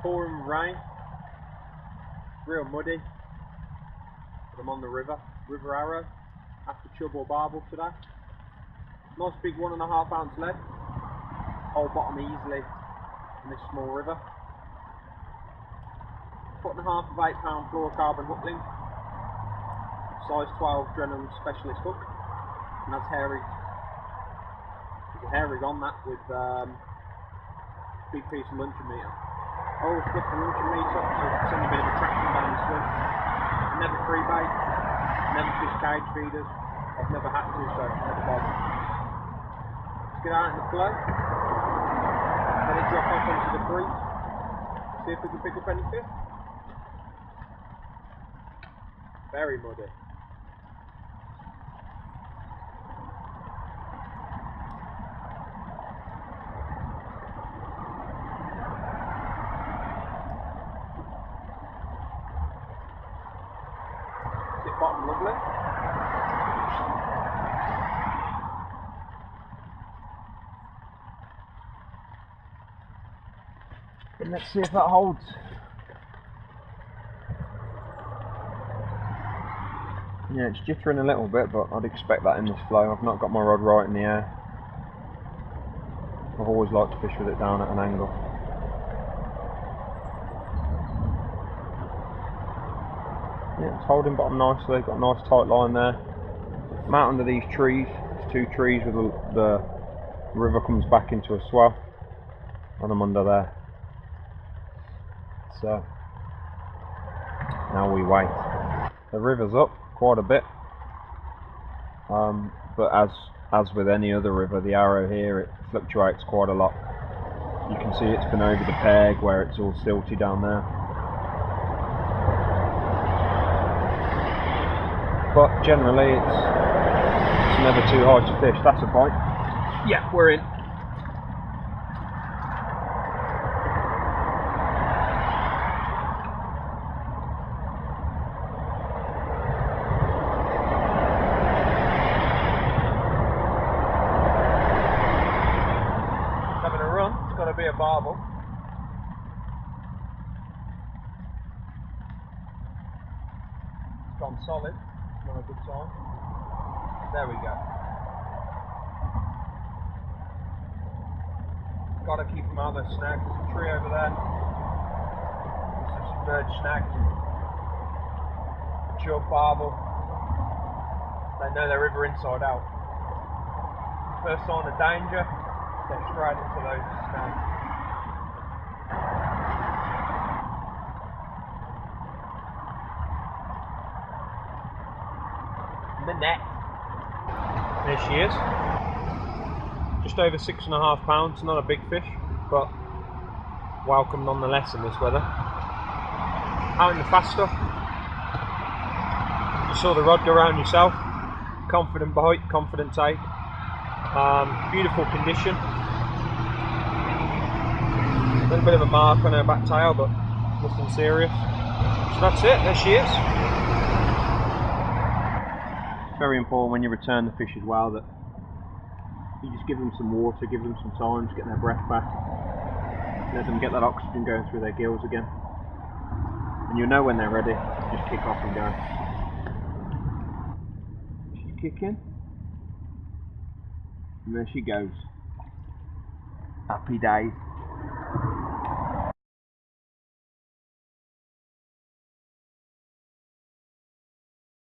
pouring rain, real muddy, but I'm on the river Arrow, after chub or barbel today. Nice big 1.5 ounce lead, hold bottom easily in this small river. 1.5 foot of 8 pound fluorocarbon hook link, size 12 Drenham specialist hook, and that's hair rig on that with big piece of luncheon meat. I always put the luncheon meat up to send a bit of attraction down the swim. Never free bait, never fish cage feeders. I've never had to, so never bothered. Let's get out in the flow, let it drop off onto the creek, see if we can pick up any fish. Very muddy. Bottom lovely. And let's see if that holds. Yeah, it's jittering a little bit, but I'd expect that in this flow. I've not got my rod right in the air. I've always liked to fish with it down at an angle. Yeah, it's holding bottom nicely, got a nice tight line there. I'm out under these trees, it's 2 trees with the river comes back into a swell, and I'm under there. So, now we wait. The river's up quite a bit, but as with any other river, the Arrow here, it fluctuates quite a lot. You can see it's been over the peg where it's all silty down there. But generally it's never too hard to fish. That's a bite. Yeah, we're in. Having a run, it's got to be a barbel. It's gone solid. Not a good sign. There we go. Got to keep them out of those snags. There's a tree over there. There's some submerged snags. A chub, barbel. They know their river inside out. First sign of danger, get straight into those snags. The net. There she is. Just over 6.5 pounds, not a big fish, but welcome nonetheless in this weather. Out in the fast stuff. You saw the rod go around yourself. Confident bite, confident take. Beautiful condition. A little bit of a mark on her back tail, but nothing serious. So that's it, there she is. Very important when you return the fish as well that you just give them some water, give them some time to get their breath back, let them get that oxygen going through their gills again, and you'll know when they're ready. Just kick off and go. She's kicking, and there she goes. Happy days.